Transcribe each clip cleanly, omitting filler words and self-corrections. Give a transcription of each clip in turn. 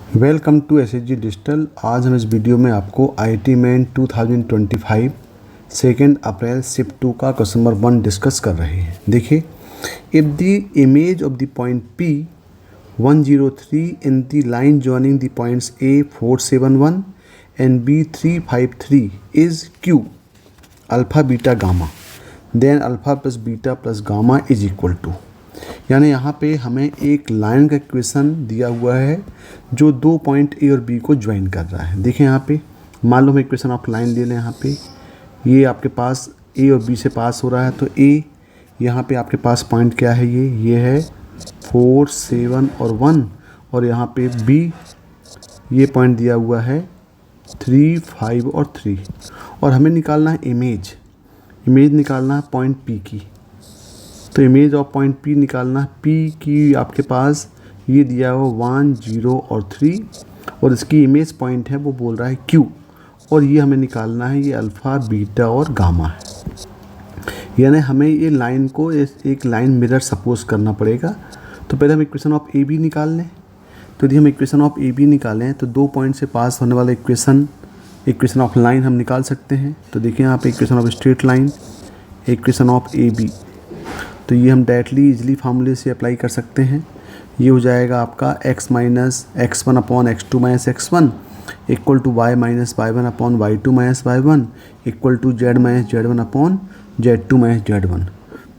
Welcome to SHG digital. आज हम इस वीडियो में आपको आईआईटी मेन 2025 2 अप्रैल शिफ्ट 2 का क्वेश्चन नंबर 1 डिस्कस कर रहे हैं। देखिए, if the image of the point P 103 in the line joining the points A 471 and B 353 is Q alpha beta gamma, then alpha plus beta plus gamma is equal to. यानी यहाँ पे हमें एक line का equation दिया हुआ है जो दो पॉइंट ए और बी को ज्वाइन कर रहा है। देखें यहाँ पे, मान लो हम इक्वेशन ऑफ लाइन ले लें। यहाँ पे ये आपके पास ए और बी से पास हो रहा है, तो ए यहाँ पे आपके पास पॉइंट क्या है, ये है 4, 7 और 1, और यहाँ पे बी ये पॉइंट दिया हुआ है 3, 5 और 3, और हमें निकालना है इमेज निकालना है पॉइंट पी की। तो इमेज ऑफ पॉइंट P निकालना है। P की आपके पास ये दिया हुआ 1, 0 और 3, और इसकी इमेज पॉइंट है वो बोल रहा है Q, और ये हमें निकालना है ये अल्फ़ा बीटा और गामा है। यानी हमें ये लाइन को एक लाइन मिरर सपोज करना पड़ेगा। तो पहले हम इक्वेशन ऑफ ए बी निकाल लें। तो यदि हम इक्वेशन ऑफ ए बी निकालें तो दो पॉइंट से पास होने वाला इक्वेशन ऑफ लाइन हम निकाल सकते हैं। तो देखिए यहाँ पे equation of straight line, equation of A B, तो ये हम डायरेक्टली इजली फार्मूले से अप्लाई कर सकते हैं। ये हो जाएगा आपका x minus x1 upon x2 minus x1 equal to y minus y1 upon y2 minus y1 equal to z minus z1 upon z2 minus z1।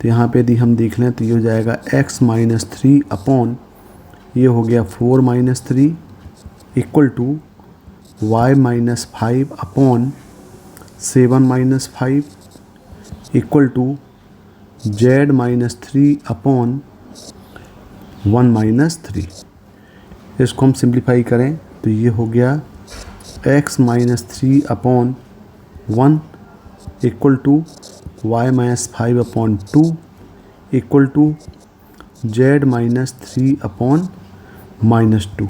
तो यहाँ पे यदि हम देख लें तो ये हो जाएगा x माइनस 3 अपॉन ये हो गया 4 minus 3 equal to y minus 5 upon 7 minus 5 equal to z minus 3 upon 1 minus 3। इसको हम सिंप्लीफाई करें तो ये हो गया x minus 3 upon 1 equal to y minus 5 upon 2 equal to z minus 3 upon minus 2,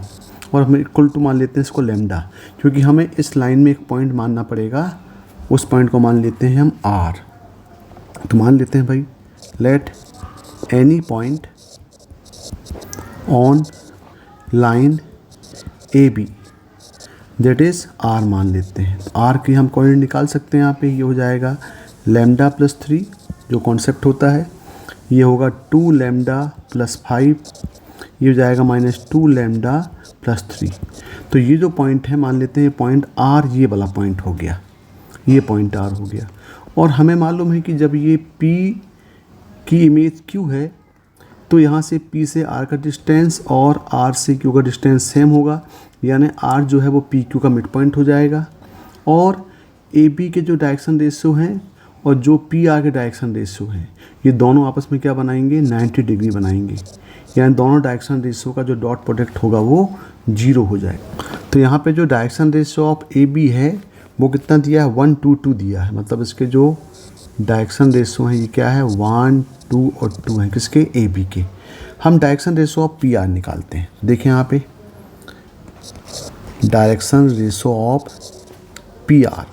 और हम इक्वल टू मान लेते हैं इसको लैम्डा, क्योंकि हमें इस लाइन में एक पॉइंट मानना पड़ेगा। उस पॉइंट को मान लेते हैं हम r। तो मान लेते हैं भाई, let any point on line A B that is R मान लेते हैं। तो आर की हम कोऑर्डिनेट निकाल सकते हैं। यहाँ पे ये हो जाएगा लैम्डा प्लस 3 जो कॉन्सेप्ट होता है, ये होगा 2 लैम्डा प्लस 5, ये हो जाएगा माइनस 2 लैम्डा प्लस 3। तो ये जो पॉइंट है मान लेते हैं पॉइंट आर, ये वाला पॉइंट हो गया, ये पॉइंट आर हो गया। और हमें मालूम है कि जब ये P की इमेज Q है तो यहाँ से P से R का डिस्टेंस और R से Q का डिस्टेंस सेम होगा, यानी R जो है वो PQ का मिड पॉइंट हो जाएगा। और AB के जो डायरेक्शन रेशियो हैं और जो PR के डायरेक्शन रेशियो हैं, ये दोनों आपस में क्या बनाएंगे, 90 डिग्री बनाएंगे। यानी दोनों डायरेक्शन रेशियो का जो डॉट प्रोडक्ट होगा वो 0 हो जाएगा। तो यहाँ पे जो डायरेक्शन रेशियो ऑफ AB है वो कितना दिया है, 1, 2, 2 दिया है। मतलब इसके जो डायरेक्शन रेशियो है ये क्या है, 1, 2 और 2 है किसके, ए बी के। हम direction ratio of P are निकालते हैं। देखें यहाँ पे direction ratio of P are,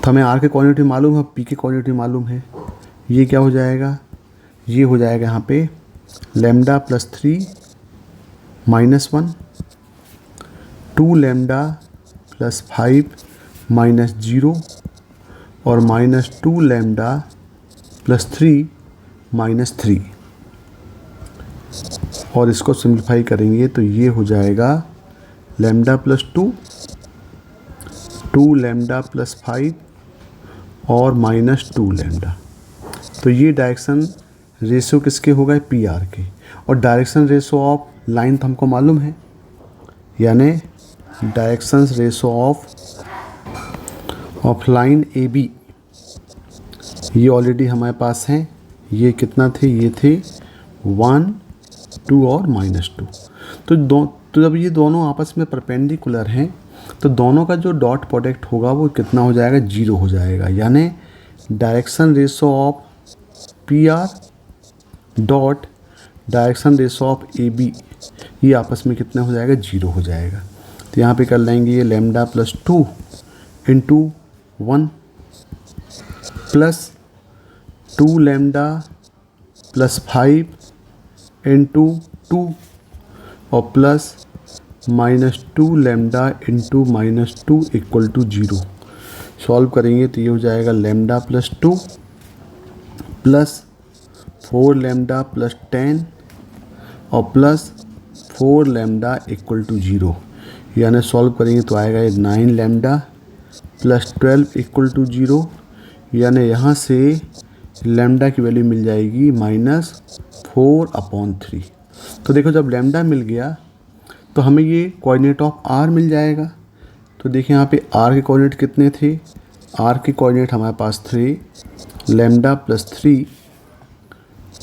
तो हमें आर के कोऑर्डिनेट मालूम है, पी के कोऑर्डिनेट मालूम है। ये क्या हो जाएगा, ये हो जाएगा यहाँ पे lambda plus 3 minus 1, 2 lambda plus 5 minus 0 और माइनस 2 लैम्डा प्लस 3 माइनस 3, और इसको सिंप्लीफाई करेंगे तो ये हो जाएगा लैम्डा प्लस 2, 2 लैम्डा प्लस 5 और माइनस 2 लैम्डा। तो ये डायरेक्शन रेशियो किसके हो गए, पी आर के। और डायरेक्शन रेशियो ऑफ लाइन तो हमको मालूम है, यानी direction ratio of line A B ये ऑलरेडी हमारे पास हैं। ये कितना थे, ये थे 1, 2 और माइनस 2। तो जब ये दोनों आपस में परपेंडिकुलर हैं तो दोनों का जो डॉट प्रोडक्ट होगा वो कितना हो जाएगा, 0 हो जाएगा। यानी direction ratio of P R dot direction ratio of A B ये आपस में कितना हो जाएगा, 0 हो जाएगा। तो यहाँ पे कर लेंगे ये lambda plus 2 into 1 plus 2 lambda plus 5 into 2 और plus -2 lambda into -2 equal to 0। Solve करेंगे तो ये हो जाएगा lambda plus 2 plus 4 lambda plus 10 और प्लस 4 लैम्डा इक्वल टू 0। यानी सॉल्व करेंगे तो आएगा ये 9 लैम्डा प्लस 12 इक्वल टू 0। यानी यहाँ से लैम्डा की वैल्यू मिल जाएगी -4/3। तो देखो जब लैम्डा मिल गया तो हमें ये कोऑर्डिनेट ऑफ आर मिल जाएगा। तो देखिए यहाँ पे आर के कोऑर्डिनेट कितने थे, आर के कोऑर्डिनेट हमारे पास थे लैम्डा प्लस 3,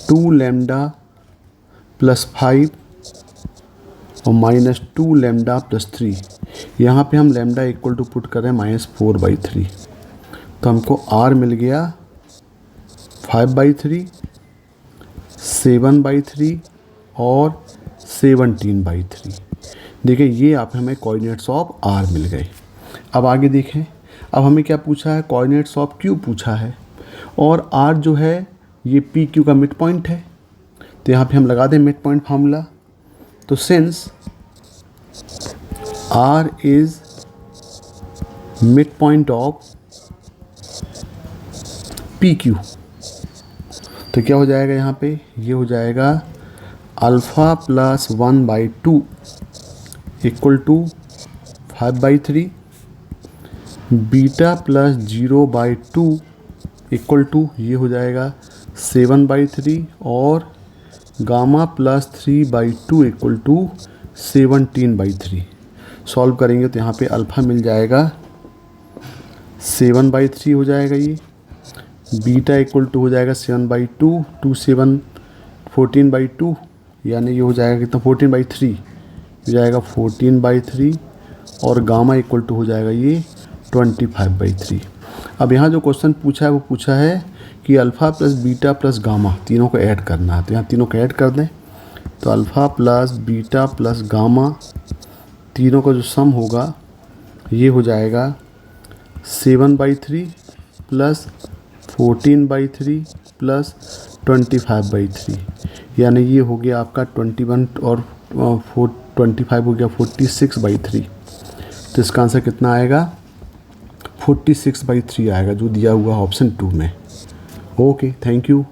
2 लैम्डा प्लस 5 और -2 लैम्डा प्लस 3। यहाँ पे हम लैम्डा इक्वल टू पुट कर रहे हैं -4/3। तो हमको आर मिल गया 5/3, 7/3 और 17/3। देखिए ये आप हमें कोऑर्डिनेट्स ऑफ आर मिल गए। अब आगे देखें, अब हमें क्या पूछा है, कोऑर्डिनेट्स ऑफ क्यू पूछा है और आर जो है ये पी क्यू का मिड पॉइंट है। तो यहाँ पे हम लगा दें मिड पॉइंट फार्मूला। तो since R is mid point of P Q, तो क्या हो जाएगा यहाँ पे, ये हो जाएगा alpha plus 1/2 equal to 5/3, beta plus 0/2 equal to ये हो जाएगा 7/3 और gamma plus 3/2 equal to 17/3। Solve करेंगे तो यहाँ पे अल्फ़ा मिल जाएगा 7/3 हो जाएगा, ये बीटा इक्वल टू हो जाएगा 7/2, 2 7 14/2, यानी ये हो जाएगा कितना 14/3 हो जाएगा 14/3 और गामा इक्वल टू हो जाएगा ये 25/3। अब यहाँ जो क्वेश्चन पूछा है वो पूछा है कि alpha plus beta plus gamma तीनों को ऐड करना है। तो यहाँ तीनों को ऐड कर दें तो alpha plus beta plus gamma तीनों का जो सम होगा ये हो जाएगा 7/3 प्लस 14/3 प्लस 25/3, यानी ये हो गया आपका 21 और 25 हो गया 46/3। तो इसका आंसर कितना आएगा 46/3 आएगा, जो दिया हुआ ऑप्शन 2 में। Okay, thank you.